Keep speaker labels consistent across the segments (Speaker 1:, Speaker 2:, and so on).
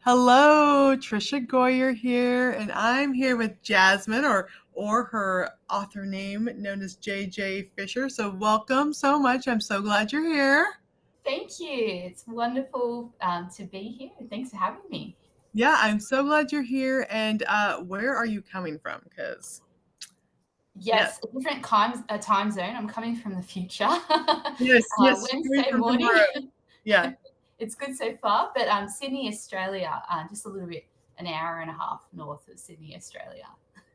Speaker 1: Hello, Trisha Goyer here, and I'm here with Jasmine, or her author name known as JJ Fischer. So welcome so much. I'm so glad you're here.
Speaker 2: Thank you. It's wonderful to be here. Thanks for having me.
Speaker 1: Yeah, I'm so glad you're here. And where are you coming from? Because yes,
Speaker 2: Yes, a different time zone. I'm coming from the future.
Speaker 1: yes, coming
Speaker 2: Wednesday
Speaker 1: from
Speaker 2: morning.
Speaker 1: tomorrow. Yeah,
Speaker 2: It's good so far, but Sydney, Australia, just a little bit, an hour and a half north of Sydney, Australia.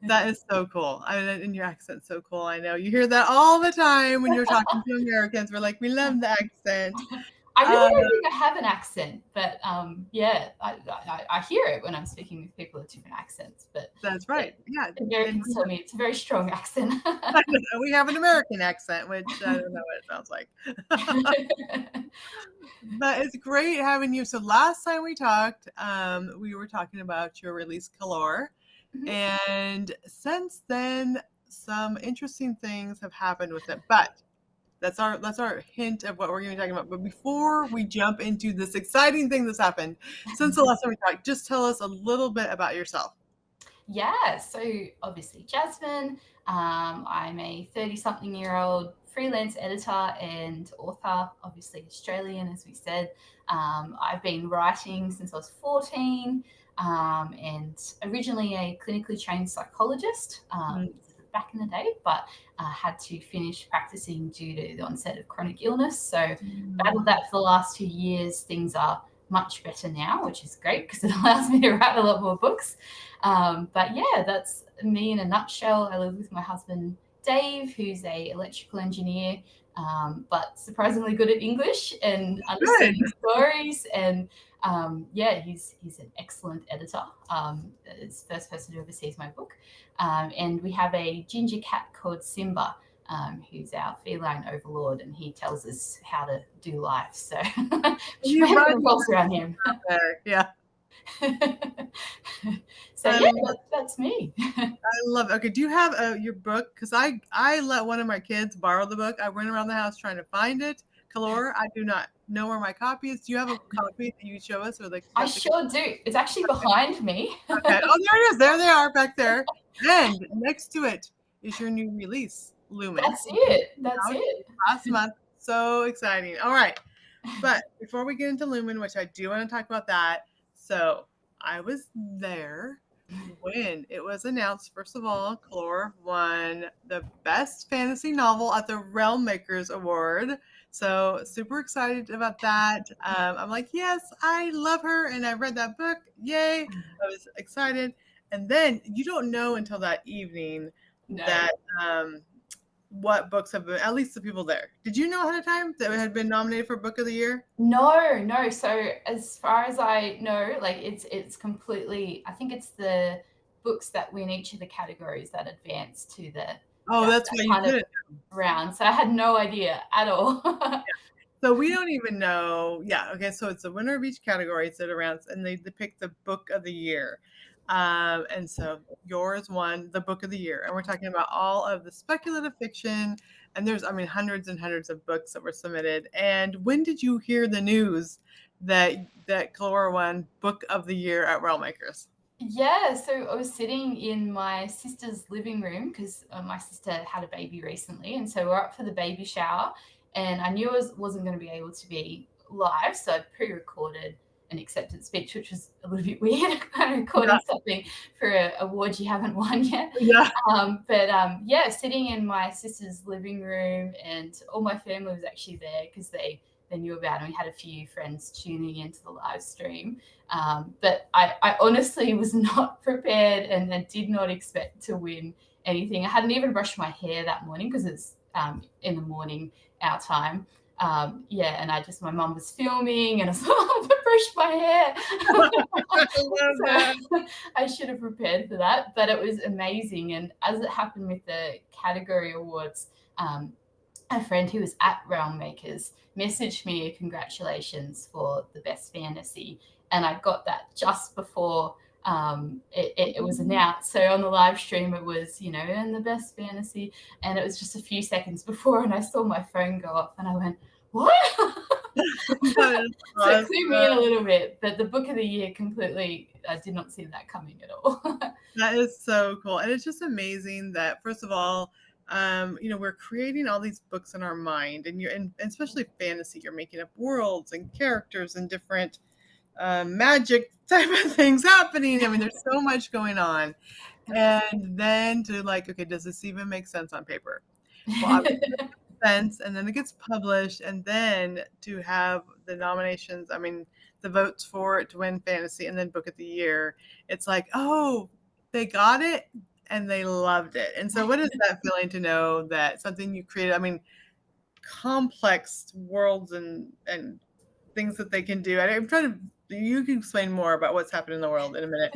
Speaker 1: that is so cool. I mean, and your accent's so cool. I know you hear that all the time when you're talking to Americans. We're like, we love the accent.
Speaker 2: I
Speaker 1: Uh,
Speaker 2: really don't think I have an accent, but yeah, I hear it when I'm speaking with people with different accents. But
Speaker 1: that's
Speaker 2: yeah,
Speaker 1: right. Yeah, and
Speaker 2: Americans tell me it's a very strong accent.
Speaker 1: I don't know, we have an American accent, which I don't know what it sounds like. But it's great having you. So last time we talked, we were talking about your release Color,
Speaker 2: Mhm.
Speaker 1: and since then, some interesting things have happened with it. But that's our hint of what we're going to be talking about. But before we jump into this exciting thing that's happened since the last time we talked, just tell us a little bit about yourself.
Speaker 2: Yeah, so obviously, Jasmine, I'm a 30-something-year-old freelance editor and author, obviously Australian, as we said. I've been writing since I was 14 and originally a clinically trained psychologist
Speaker 1: Mm,
Speaker 2: back in the day, but had to finish practicing due to the onset of chronic illness. So, battled
Speaker 1: mm,
Speaker 2: that for the last 2 years. Things are much better now, which is great because it allows me to write a lot more books. But yeah, that's me in a nutshell. I live with my husband Dave, who's a electrical engineer, but surprisingly good at English and
Speaker 1: good.
Speaker 2: understanding stories. And yeah, he's an excellent editor. It's the first person who ever sees my book. And we have a ginger cat called Simba. Who's our feline overlord, and he tells us how to do life. So, which
Speaker 1: You
Speaker 2: mainly
Speaker 1: run
Speaker 2: revolves around him.
Speaker 1: there. Yeah.
Speaker 2: So
Speaker 1: I
Speaker 2: yeah,
Speaker 1: love
Speaker 2: that's me.
Speaker 1: I love it. Okay, do you have your book? Because I let one of my kids borrow the book. I went around the house trying to find it. Calor, I do not know where my copy is. Do you have a copy that you show us, or like
Speaker 2: I
Speaker 1: got the
Speaker 2: sure do. It's actually behind me.
Speaker 1: okay? Oh, there it is. There they are back there. And next to it is your new release, Lumen,
Speaker 2: That's
Speaker 1: which just
Speaker 2: it.
Speaker 1: came
Speaker 2: That's
Speaker 1: out
Speaker 2: it.
Speaker 1: last month. So exciting. All right. But before we get into Lumen, which I do want to talk about that, so I was there when it was announced. First of all, Clore won the best fantasy novel at the Realm Makers Award. So super excited about that. I'm like, yes, I love her, and I read that book. Yay! I was excited. And then you don't know until that evening
Speaker 2: No.
Speaker 1: that what books have been, at least the people there. Did you know ahead of time that it had been nominated for Book of the Year?
Speaker 2: No, no. So as far as I know, like it's completely I think it's the books that win each of the categories that advance to
Speaker 1: Oh, that's
Speaker 2: that
Speaker 1: why you
Speaker 2: kind of
Speaker 1: couldn't.
Speaker 2: round. So I had no idea at all.
Speaker 1: So we don't even know. Yeah, okay. So it's the winner of each category. Sit around and they pick the book of the year. And so yours won the book of the year. And we're talking about all of the speculative fiction. And there's, I mean, hundreds and hundreds of books that were submitted. And when did you hear the news that Clara won book of the year at Realm Makers?
Speaker 2: Yeah, so I was sitting in my sister's living room because my sister had a baby recently, and so we're up for the baby shower, and I knew wasn't going to be able to be live, so I pre-recorded an acceptance speech, which was a little bit weird, kind of
Speaker 1: Yeah,
Speaker 2: recording something for an award you haven't won yet.
Speaker 1: yeah.
Speaker 2: But yeah, sitting in my sister's living room, and all my family was actually there because they knew about it. We had a few friends tuning into the live stream. But I honestly was not prepared and I did not expect to win anything. I hadn't even brushed my hair that morning because it's in the morning our time. Yeah, and my mum was filming and I was like, oh, I brushed my
Speaker 1: I love that.
Speaker 2: hair. So I should have prepared for that, but it was amazing. And as it happened with the category awards, a friend who was at Realm Makers messaged me a congratulations for the best fantasy, and I got that just before it was announced. So on the live stream, it was and the best fantasy, and it was just a few seconds before, and I saw my phone go off, and I went, "What?"
Speaker 1: That is
Speaker 2: So it clued me in a
Speaker 1: awesome.
Speaker 2: little bit, but the book of the year completely, I did not see that coming at all.
Speaker 1: That is so cool. And it's just amazing that, first of all, we're creating all these books in our mind, and and especially fantasy, you're making up worlds and characters and different magic type of things happening. I mean, there's so much going on. And then to like, okay, does this even make sense on paper? Well, obviously sense, and then it gets published, and then to have the nominations, I mean, the votes for it to win fantasy and then book of the year, it's like, oh, they got it and they loved it. And so what is that feeling to know that something you created, I mean, complex worlds and things that they can do. I'm trying to, you can explain more about what's happening in the world in a minute.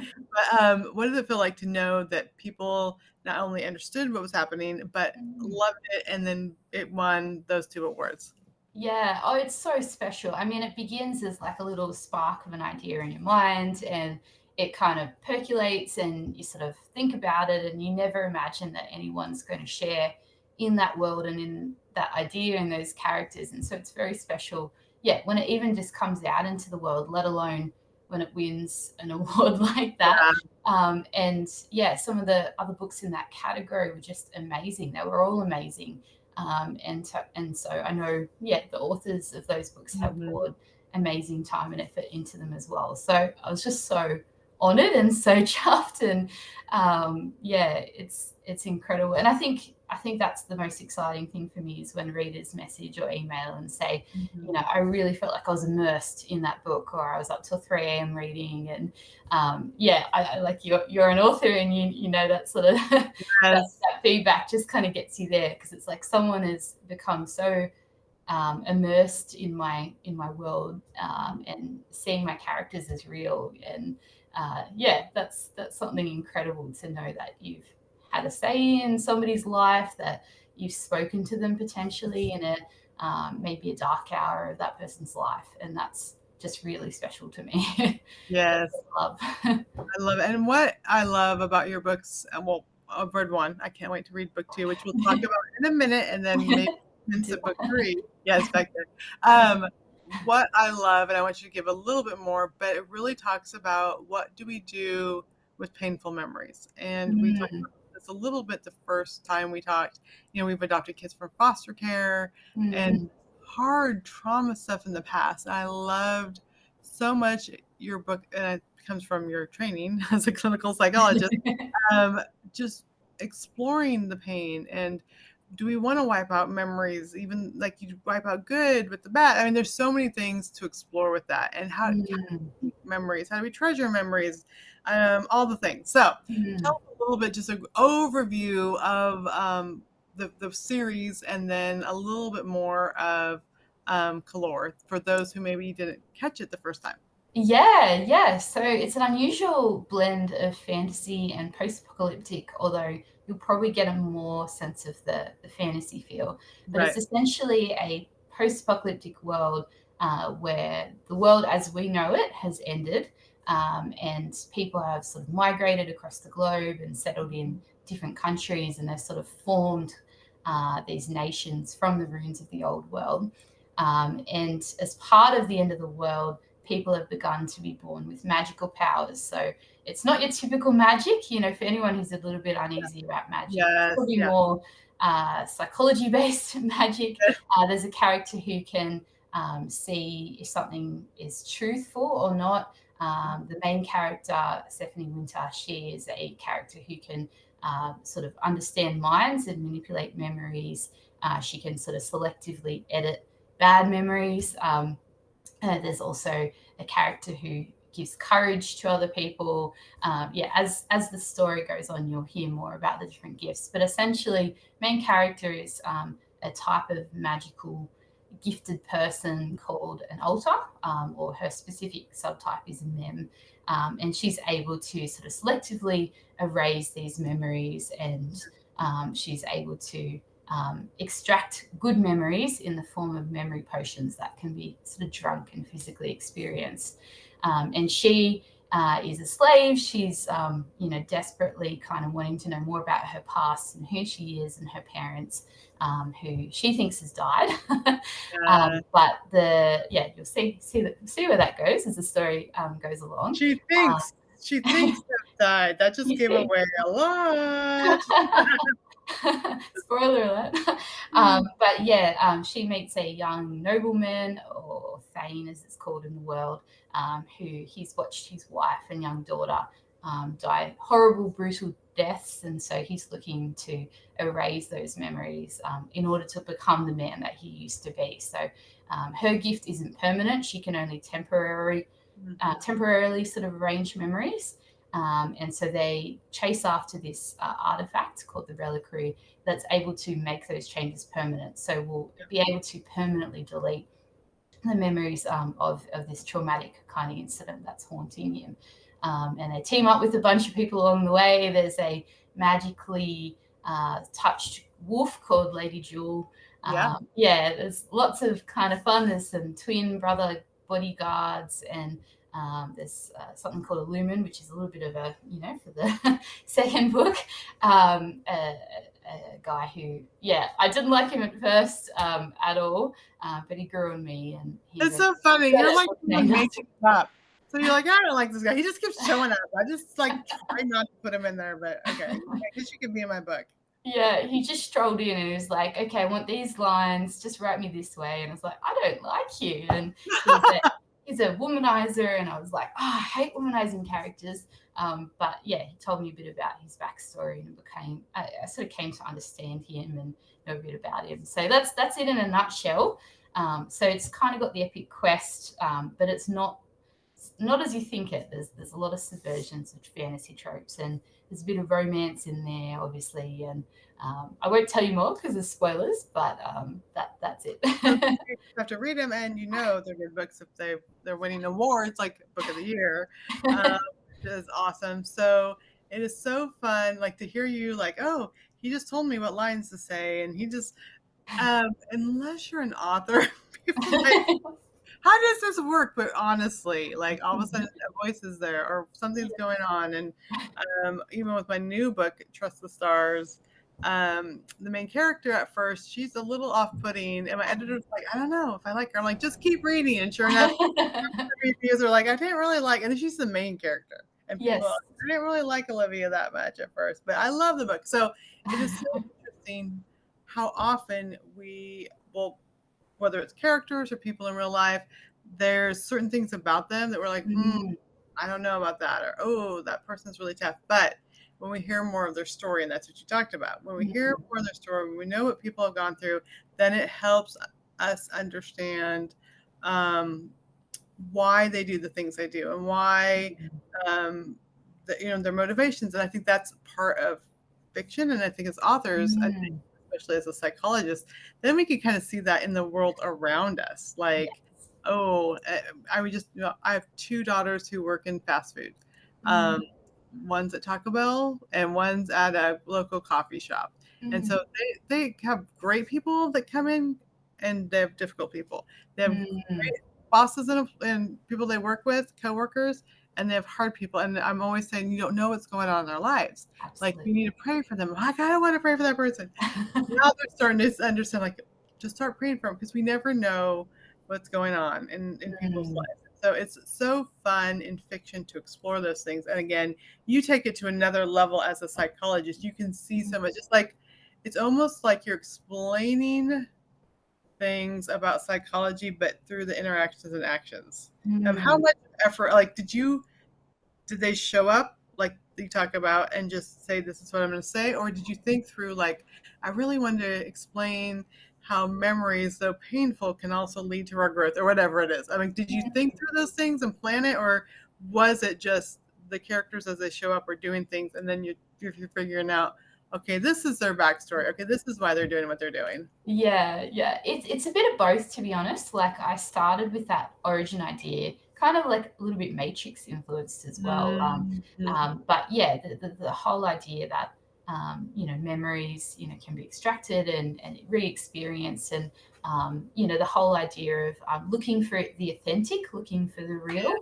Speaker 1: But what does it feel like to know that people not only understood what was happening, but loved it, and then it won those two awards?
Speaker 2: Yeah. Oh, it's so special. I mean, it begins as like a little spark of an idea in your mind, and it kind of percolates, and you sort of think about it, and you never imagine that anyone's going to share in that world and in that idea and those characters. And so it's very special. Yeah. When it even just comes out into the world, let alone when it wins an award like that.
Speaker 1: Yeah.
Speaker 2: And yeah, some of the other books in that category were just amazing. They were all amazing. And so I know, yeah, the authors of those books have
Speaker 1: Mhm.
Speaker 2: poured amazing time and effort into them as well. So I was just so honored and so chuffed, and yeah, it's incredible. And I think that's the most exciting thing for me, is when readers message or email and say,
Speaker 1: Mhm.
Speaker 2: I really felt like I was immersed in that book, or I was up till 3 a.m. reading. And yeah, I like, you're an author, and you know that sort of that,
Speaker 1: Yes.
Speaker 2: that feedback just kind of gets you there, because it's like someone has become so immersed in my world, and seeing my characters as real. And yeah, that's something incredible, to know that you've had a say in somebody's life, that you've spoken to them potentially in a maybe a dark hour of that person's life, and that's just really special to me. That's
Speaker 1: Yes.
Speaker 2: what I love.
Speaker 1: I love it. And what I love about your books, well, I've read one. I can't wait to read book two, which we'll talk about in a minute, and then maybe into book three. Yes, back there. What I love, and I want you to give a little bit more, but it really talks about what do we do with painful memories. And we talked
Speaker 2: Mm,
Speaker 1: about this a little bit the first time we talked. We've adopted kids from foster care and
Speaker 2: mm.
Speaker 1: hard trauma stuff in the past. And I loved so much your book, and it comes from your training as a clinical psychologist, um, just exploring the pain. And do we want to wipe out memories, even like you wipe out good with the bad? I mean, there's so many things to explore with that. And how do
Speaker 2: Mm,
Speaker 1: we keep memories? How do we treasure memories? All the things. So tell
Speaker 2: mm.
Speaker 1: us a little bit, just an overview of the series, and then a little bit more of Calor for those who maybe didn't catch it the first time.
Speaker 2: Yeah, yeah. So it's an unusual blend of fantasy and post-apocalyptic, although you'll probably get a more sense of the fantasy feel. But it's
Speaker 1: Right.
Speaker 2: essentially a post-apocalyptic world, where the world as we know it has ended, and people have sort of migrated across the globe and settled in different countries, and they've sort of formed these nations from the ruins of the old world. And as part of the end of the world, people have begun to be born with magical powers. So it's not your typical magic. For anyone who's a little bit uneasy about magic, it's
Speaker 1: Yes.
Speaker 2: probably
Speaker 1: Yeah.
Speaker 2: more psychology based magic. There's a character who can see if something is truthful or not. The main character, Stephanie Winter, she is a character who can sort of understand minds and manipulate memories. She can sort of selectively edit bad memories. There's also a character who gives courage to other people. Yeah, as the story goes on, you'll hear more about the different gifts. But essentially, main character is a type of magical gifted person called an alter, or her specific subtype is a mem. And she's able to sort of selectively erase these memories, and she's able to extract good memories in the form of memory potions that can be sort of drunk and physically experienced. And she is a slave. She's, desperately kind of wanting to know more about her past and who she is and her parents, who she thinks has died.
Speaker 1: Uh,
Speaker 2: But you'll see where that goes as the story goes along.
Speaker 1: she thinks she thinks that died. That just
Speaker 2: You
Speaker 1: gave
Speaker 2: think?
Speaker 1: away a lot.
Speaker 2: Spoiler alert. She meets a young nobleman, or Thane as it's called in the world, who he's watched his wife and young daughter die horrible, brutal deaths. And so he's looking to erase those memories in order to become the man that he used to be. So her gift isn't permanent. She can only temporarily sort of arrange memories. And so they chase after this artifact called the reliquary that's able to make those changes permanent. So we'll be able to permanently delete the memories of this traumatic kind of incident that's haunting him. And they team up with a bunch of people along the way. There's a magically touched wolf called Lady Jewel. There's lots of kind of fun. There's some twin brother bodyguards, and there's something called a lumen, which is a little bit of a, for the second book, a guy who, I didn't like him at first at all, but he grew on me. And
Speaker 1: it's so funny. You're like making up. So you're like, I don't like this guy. He just keeps showing up. I just try not to put him in there, but okay. I guess you could be in my book.
Speaker 2: Yeah, he just strolled in and he was like, okay, I want these lines, just write me this way. And I was like, I don't like you. And he's a womanizer, and I was like, I hate womanizing characters. But he told me a bit about his backstory, and I sort of came to understand him and know a bit about him. So that's it in a nutshell. So it's kind of got the epic quest, but it's not as you think it. There's a lot of subversions of fantasy tropes, and there's a bit of romance in there, obviously. And I won't tell you more because of spoilers, but that's it.
Speaker 1: You have to read them, and they're good books if they're winning awards, like Book of the Year, which is awesome. So it is so fun, like, to hear you, like, oh, he just told me what lines to say, and he just, unless you're an author, people like, how does this work? But honestly, like, all of a sudden a voice is there or something's going on. And even with my new book, Trust the Stars, the main character at first, she's a little off-putting, and my editor's like, I don't know if I like her. I'm like, just keep reading. And sure enough, reviews are like, I didn't really like, and then she's the main character. And people, I didn't really like Olivia that much at first, but I love the book. So it is so interesting how often we will, whether it's characters or people in real life, there's certain things about them that we're like, I don't know about that, or, oh, that person's really tough. But when we hear more of their story, and that's what you talked about, when we hear more of their story, when we know what people have gone through, then it helps us understand why they do the things they do, and why their motivations. And I think that's part of fiction. And I think as authors, I think, especially as a psychologist, then we can kind of see that in the world around us. Like, I have two daughters who work in fast food. One's at Taco Bell and one's at a local coffee shop. And so they have great people that come in, and they have difficult people. They have great bosses and people they work with, coworkers, and they have hard people. And I'm always saying, you don't know what's going on in their lives. Absolutely. Like, you need to pray for them. Like, I don't want to pray for that person. Now they're starting to understand, like, just start praying for them, because we never know what's going on in people's lives. So it's so fun in fiction to explore those things. And again, you take it to another level as a psychologist. You can see so much. It's almost like you're explaining things about psychology, but through the interactions and actions of how much effort, like, did they show up like you talk about and just say, this is what I'm going to say? Or did you think through, like, I really wanted to explain how memories, though painful, can also lead to our growth, or whatever it is? I mean, did you think through those things and plan it, or was it just the characters as they show up are doing things, and then you're figuring out, okay, this is their backstory. Okay, this is why they're doing what they're doing.
Speaker 2: Yeah. It's a bit of both, to be honest. Like, I started with that origin idea, kind of like a little bit Matrix influenced as well. But the whole idea that memories, can be extracted and re-experienced, and the whole idea of looking for the authentic, looking for the real.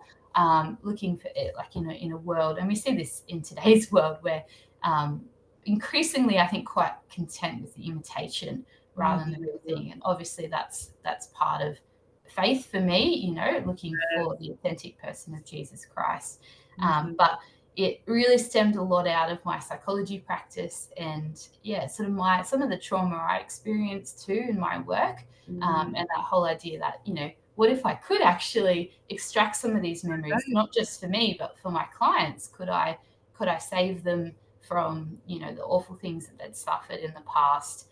Speaker 2: looking for it, like in a world, and we see this in today's world where increasingly, I think, quite content with the imitation rather than the real thing. And obviously, that's part of faith for me, looking for the authentic person of Jesus Christ. But it really stemmed a lot out of my psychology practice and sort of some of the trauma I experienced too in my work. And that whole idea that, what if I could actually extract some of these memories, not just for me, but for my clients? Could I save them from, the awful things that they'd suffered in the past?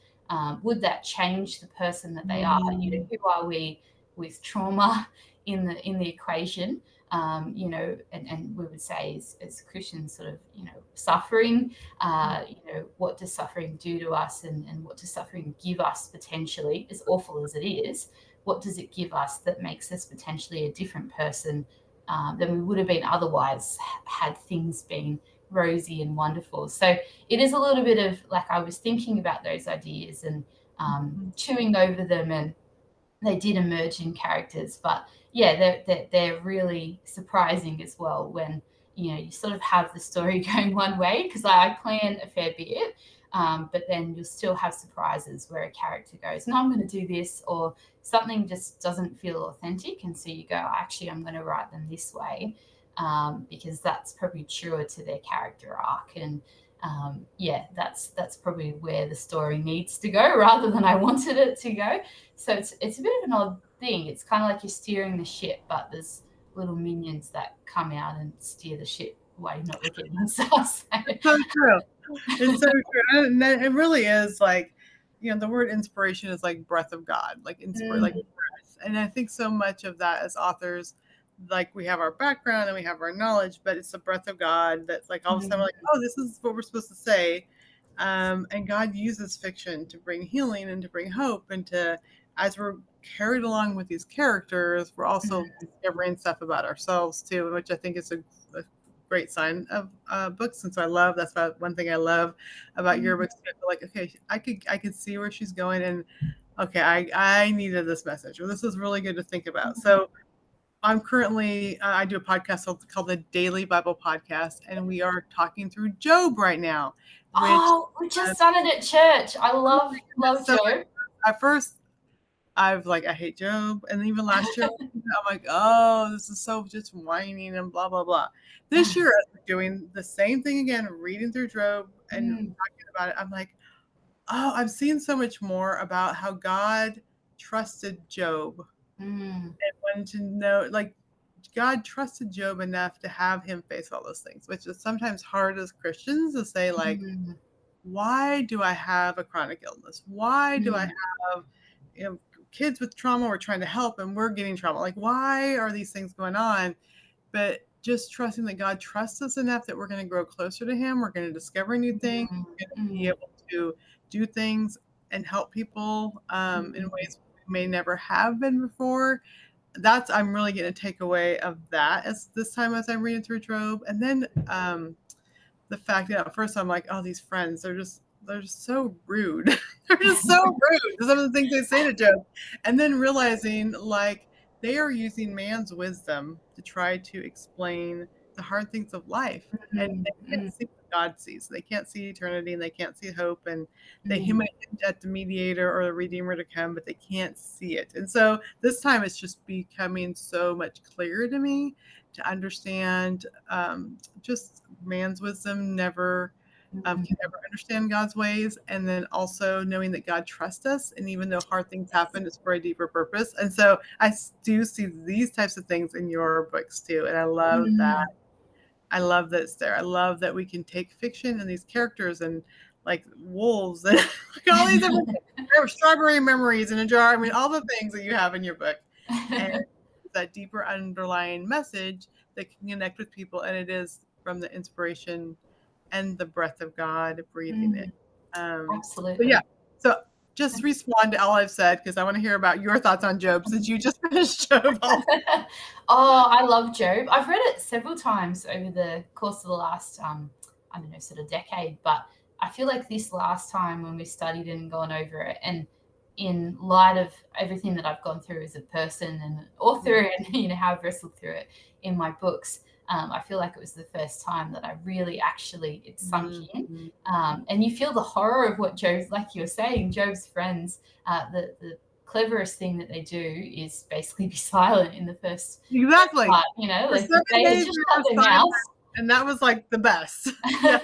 Speaker 2: Would that change the person that they are? Who are we with trauma in the equation? And we would say as Christians, sort of, suffering, what does suffering do to us, and what does suffering give us potentially, as awful as it is? What does it give us that makes us potentially a different person than we would have been otherwise, had things been rosy and wonderful? So it is a little bit of, like, I was thinking about those ideas and chewing over them, and they did emerge in characters. But they're really surprising as well when you sort of have the story going one way, because I plan a fair bit, but then you'll still have surprises where a character goes, no, I'm going to do this, or something just doesn't feel authentic, and so you go, actually, I'm going to write them this way, because that's probably truer to their character arc. And that's probably where the story needs to go rather than I wanted it to go. So it's a bit of an odd thing. It's kind of like you're steering the ship, but there's little minions that come out and steer the ship while you're not looking inside.
Speaker 1: So true. It's so true. And it really is like, the word inspiration is like breath of God, like like breath. And I think so much of that as authors, like, we have our background and we have our knowledge, but it's the breath of God that's like all of a sudden we're like, oh, this is what we're supposed to say. And God uses fiction to bring healing and to bring hope, and as we're carried along with these characters, we're also discovering stuff about ourselves too, which I think is a great sign of books. And so that's one thing I love about your books. I feel like, okay, I could see where she's going, and okay, I needed this message, or this is really good to think about. So I'm currently, I do a podcast called the Daily Bible Podcast, and we are talking through Job right now.
Speaker 2: We just done it at church. I love Job.
Speaker 1: At first, I hate Job. And even last year, I'm like, oh, this is so just whining and blah, blah, blah. This year, I'm doing the same thing again, reading through Job and talking about it. I'm like, oh, I'm seeing so much more about how God trusted Job. And wanted to know, like, God trusted Job enough to have him face all those things, which is sometimes hard as Christians to say, like, why do I have a chronic illness? Why do I have, kids with trauma we're trying to help and we're getting trauma? Like, why are these things going on? But just trusting that God trusts us enough that we're going to grow closer to him. We're going to discover new things. We're going to be able to do things and help people in ways we may never have been before. I'm really getting a takeaway of that as I'm reading through Job. And then the fact that at first I'm like, oh, these friends, they're just so rude. They're just so rude. Some of the things they say to Job. And then realizing, like, they are using man's wisdom to try to explain the hard things of life. And they can't see what God sees. They can't see eternity, and they can't see hope. And they might hint at the mediator or the redeemer to come, but they can't see it. And so this time it's just becoming so much clearer to me to understand just man's wisdom never can never understand God's ways. And then also knowing that God trusts us. And even though hard things happen, it's for a deeper purpose. And so I do see these types of things in your books too. And I love that. I love that it's there. I love that we can take fiction and these characters and, like, wolves and like all these different strawberry memories in a jar. I mean, all the things that you have in your book. And that deeper underlying message that can connect with people. And it is from the inspiration and the breath of God breathing it.
Speaker 2: Absolutely.
Speaker 1: So just respond to all I've said, because I want to hear about your thoughts on Job, since you just finished Job.
Speaker 2: I love Job. I've read it several times over the course of the last, sort of decade. But I feel like this last time when we studied and gone over it, and in light of everything that I've gone through as a person and an author, and how I've wrestled through it in my books, I feel like it was the first time that I really actually it sunk in.
Speaker 1: Mhm.
Speaker 2: And you feel the horror of what Job's, like you were saying, Job's friends. The cleverest thing that they do is basically be silent in the first
Speaker 1: Exactly.
Speaker 2: part.
Speaker 1: For
Speaker 2: If
Speaker 1: 7
Speaker 2: they had
Speaker 1: days
Speaker 2: just
Speaker 1: we
Speaker 2: shut
Speaker 1: were
Speaker 2: their
Speaker 1: silent,
Speaker 2: mouths.
Speaker 1: and that was, like, the best. Yeah.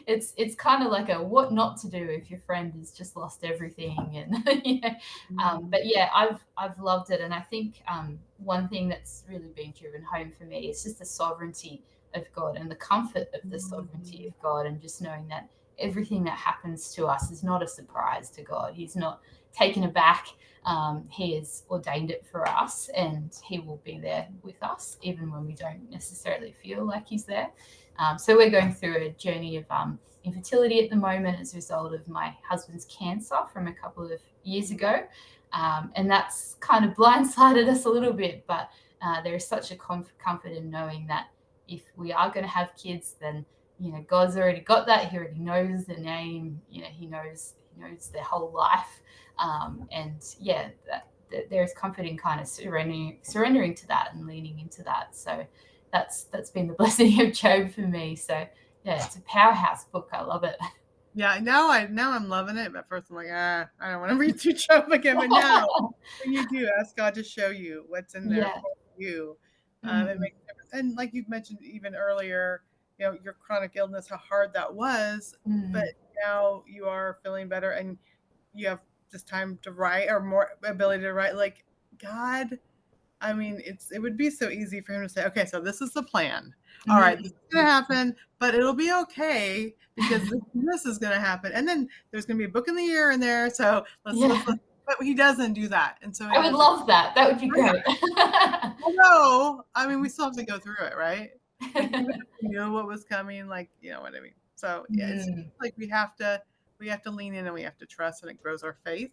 Speaker 2: It's kind of like a what not to do if your friend has just lost everything, and but yeah, I've loved it, and I think one thing that's really been driven home for me is just the sovereignty of God and the comfort of the sovereignty
Speaker 1: Mhm.
Speaker 2: of God, and just knowing that everything that happens to us is not a surprise to God. He's not taken aback. He has ordained it for us, and He will be there with us even when we don't necessarily feel like He's there. So we're going through a journey of infertility at the moment as a result of my husband's cancer from a couple of years ago. And that's kind of blindsided us a little bit, but there is such a comfort in knowing that if we are going to have kids, then God's already got that. He already knows the name. He knows their whole life, and yeah, there is comfort in kind of surrendering to that and leaning into that. So that's been the blessing of Job for me. So yeah, it's a powerhouse book. I love it.
Speaker 1: Yeah, now I'm loving it, but first I'm like, I don't wanna read through Job again, but now when you do, ask God to show you what's in there
Speaker 2: Yeah.
Speaker 1: for you. It
Speaker 2: Mm,
Speaker 1: makes a difference, and like you mentioned even earlier, your chronic illness, how hard that was, but
Speaker 2: mm,
Speaker 1: now you are feeling better and you have this time to write or more ability to write, like, God, I mean, it would be so easy for him to say, "Okay, so this is the plan. All right, this is gonna happen, but it'll be okay because this is gonna happen, and then there's gonna be a book in the year in there, so let's."
Speaker 2: yeah.
Speaker 1: But he doesn't do that, and so it
Speaker 2: I would
Speaker 1: doesn't.
Speaker 2: love that. That would be great.
Speaker 1: Although, I mean, we still have to go through it, right? Like, even if we knew what was coming, like, you know what I mean? So, yeah, it's
Speaker 2: Mm,
Speaker 1: like we have to lean in and we have to trust, and it grows our faith.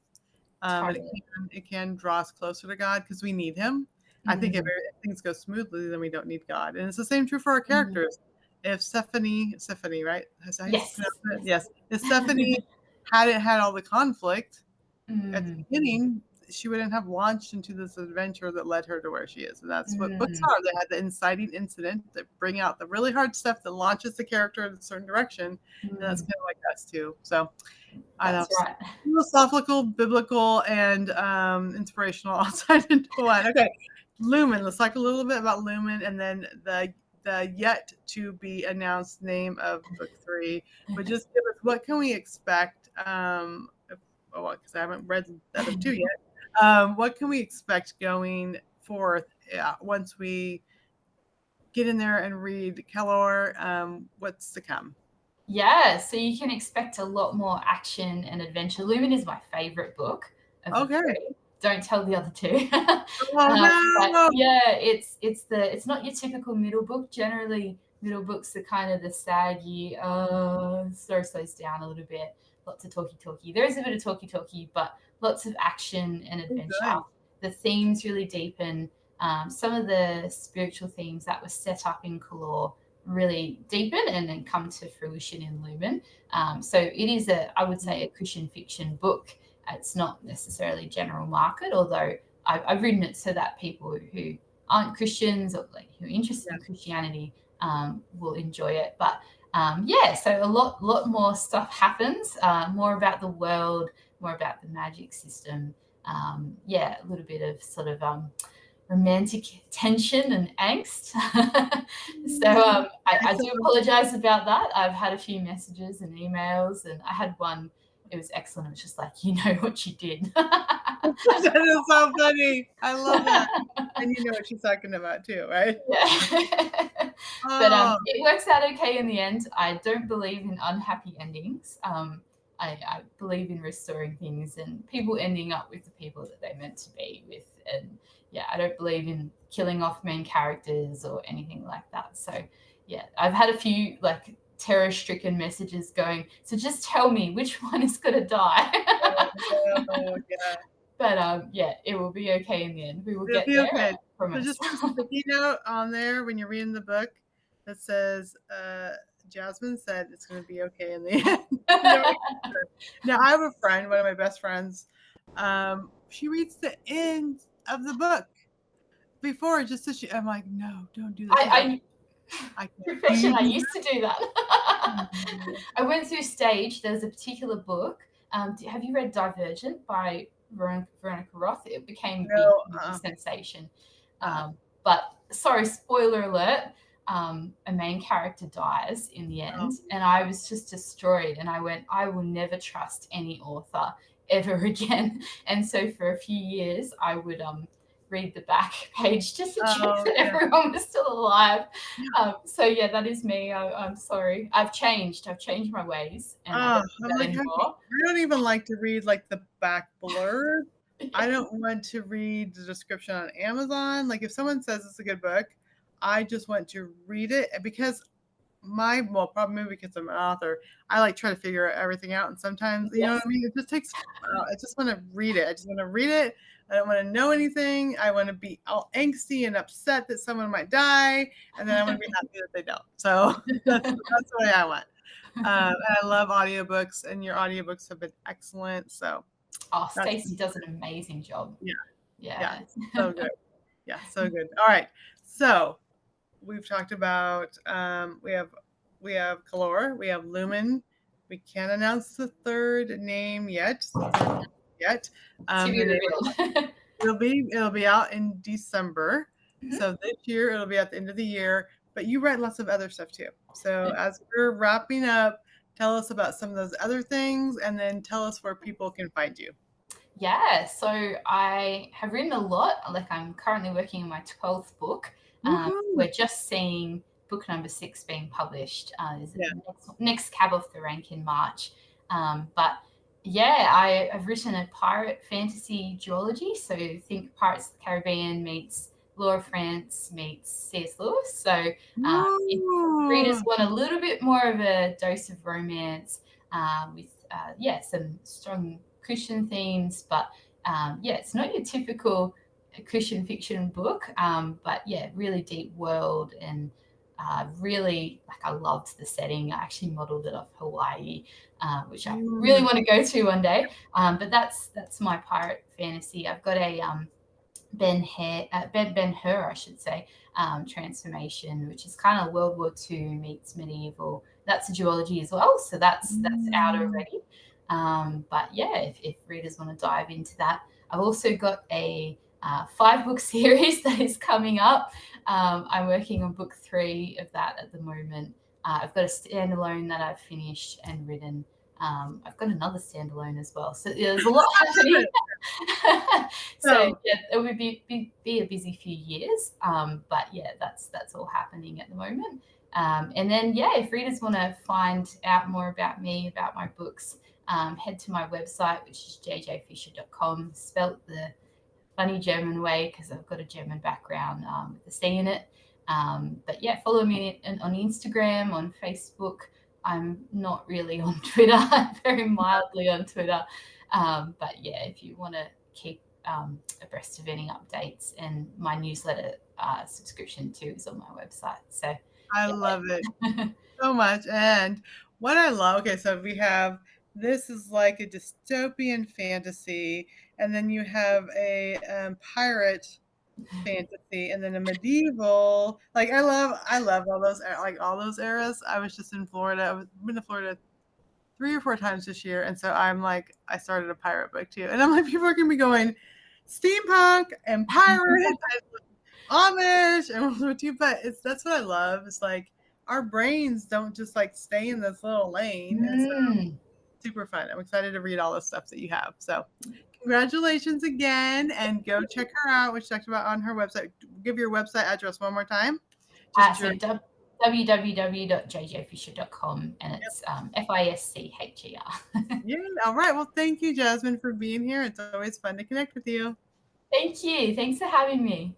Speaker 1: And it
Speaker 2: totally.
Speaker 1: can draw us closer to God because we need Him. I think if
Speaker 2: Mm,
Speaker 1: things go smoothly, then we don't need God, and it's the same true for our
Speaker 2: mm.
Speaker 1: characters. If Stephanie, right? Is that how you
Speaker 2: Yes.
Speaker 1: pronounce it?
Speaker 2: Yes.
Speaker 1: Yes. If Stephanie hadn't had all the conflict at the
Speaker 2: Mm,
Speaker 1: beginning, she wouldn't have launched into this adventure that led her to where she is, and that's what books
Speaker 2: mm.
Speaker 1: are. They had the inciting incident that bring out the really hard stuff that launches the character in a certain direction, and that's
Speaker 2: Mm.
Speaker 1: kinda like us too. So, I know,
Speaker 2: That's right.
Speaker 1: philosophical, biblical, and inspirational all tied into one. Okay, Lumen. Let's talk a little bit about Lumen, and then the yet to be announced name of book 3. But just give us what can we expect? Because I haven't read the other 2 yet. What can we expect going forth? Once we get in there and read Kellor, what's to come?
Speaker 2: Yeah, so you can expect a lot more action and adventure. Lumen is my favorite book of the
Speaker 1: Okay.
Speaker 2: three. Don't tell the other two.
Speaker 1: Oh
Speaker 2: But
Speaker 1: no!
Speaker 2: yeah, it's not your typical middle book. Generally, middle books are kind of the saggy, story slows down a little bit, lots of talky. There is a bit of talky, but lots of action and
Speaker 1: Oh,
Speaker 2: adventure.
Speaker 1: good.
Speaker 2: The themes really deepen. Some of the spiritual themes that were set up in Kalor really deepen and then come to fruition in Lumen. So it is I would say, a Christian fiction book. It's not necessarily general market, although I've written it so that people who aren't Christians or like who are interested
Speaker 1: Yeah.
Speaker 2: in Christianity will enjoy it. But yeah, so a lot more stuff happens. More about the world, more about the magic system. Yeah, a little bit of sort of romantic tension and angst. So I do apologize about that. I've had a few messages and emails, and I had one. It was excellent. It was just like, you know what you did.
Speaker 1: That is so funny. I love that. And you know what she's talking about too, right?
Speaker 2: Yeah. But
Speaker 1: Oh,
Speaker 2: it works out okay in the end. I don't believe in unhappy endings. I believe in restoring things and people ending up with the people that they're meant to be with. And yeah, I don't believe in killing off main characters or anything like that. So yeah, I've had a few like terror-stricken messages going, so just tell me which one is gonna die.
Speaker 1: no, yeah.
Speaker 2: But yeah, it will be okay in the end. We will
Speaker 1: It'll
Speaker 2: get
Speaker 1: be
Speaker 2: there,
Speaker 1: okay.
Speaker 2: I
Speaker 1: So
Speaker 2: promise.
Speaker 1: just put a sticky note on there when you're reading the book that says, Jasmine said it's going to be okay in the end. Now, I have a friend, one of my best friends. She reads the end of the book before just so I'm like, no, don't do that. I can't. Do
Speaker 2: Profession,
Speaker 1: you
Speaker 2: I
Speaker 1: do
Speaker 2: used to do that.
Speaker 1: that?
Speaker 2: I went through stage. There's a particular book. Have you read Divergent by Veronica Roth? It became a big
Speaker 1: No.
Speaker 2: sensation. But sorry, spoiler alert. A main character dies in the end, and I was just destroyed. And I went, I will never trust any author ever again. And so for a few years, I would read the back page just to check that everyone was still alive. So yeah, that is me. I'm sorry. I've changed my ways, and I don't do that anymore.
Speaker 1: I don't even like to read like the back blurb. I don't want to read the description on Amazon. Like if someone says it's a good book, I just want to read it because probably because I'm an author, I like try to figure everything out. And sometimes, you know what I mean? It just takes, I just want to read it. I just want to read it. I don't want to know anything. I want to be all angsty and upset that someone might die. And then I want to be happy that they don't. So that's the way I want. And I love audiobooks, and your audiobooks have been excellent. So,
Speaker 2: Stacey does an amazing job.
Speaker 1: Yeah. So good. Yeah, so good. All right. So we've talked about we have Calor, we have Lumen. We can't announce the third name yet. It'll be out in December. So this year it'll be at the end of the year. But you write lots of other stuff too. So as we're wrapping up, tell us about some of those other things, and then tell us where people can find you.
Speaker 2: Yeah, so I have written a lot. Like I'm currently working on my 12th book. We're just seeing book number 6 being published. Next cab off the rank in March. But yeah, I've written a pirate fantasy duology. So think Pirates of the Caribbean meets Law of France meets C.S. Lewis. So if readers want a little bit more of a dose of romance with some strong Christian themes, but it's not your typical Christian fiction book, but really deep world, and really I loved the setting. I actually modeled it off Hawaii, which I really want to go to one day. But that's my pirate fantasy. I've got a Ben Hur, I should say, transformation, which is kind of World War II meets medieval. That's a duology as well, so that's out already. But if readers want to dive into that, I've also got a 5-book series that is coming up. I'm working on book 3 of that at the moment. I've got a standalone that I've finished and written. I've got another standalone as well. So there's a lot happening. So it would be a busy few years. But that's all happening at the moment. And then if readers want to find out more about me, about my books, head to my website, which is jjfischer.com, spelt the funny German way because I've got a German background with the C in it. But follow me on Instagram, on Facebook. I'm not really on Twitter. I'm very mildly on Twitter. But if you want to keep abreast of any updates, and my newsletter subscription too is on my website. So
Speaker 1: I love it so much. And what I love, so we have, this is like a dystopian fantasy, and then you have a pirate fantasy, and then a medieval. Like I love all those eras. I was just in Florida. I've been to Florida 3 or 4 times this year, and so I'm like, I started a pirate book too, and I'm like, people are gonna be going steampunk and pirate and Amish and World War II, but that's what I love. It's like our brains don't just like stay in this little lane. And so super fun. I'm excited to read all the stuff that you have. So congratulations again, and go check her out, which she talked about on her website. Give your website address one more time.
Speaker 2: www.jjfischer.com, and it's FISCHER.
Speaker 1: Yeah. All right. Well, thank you, Jasmine, for being here. It's always fun to connect with you.
Speaker 2: Thank you. Thanks for having me.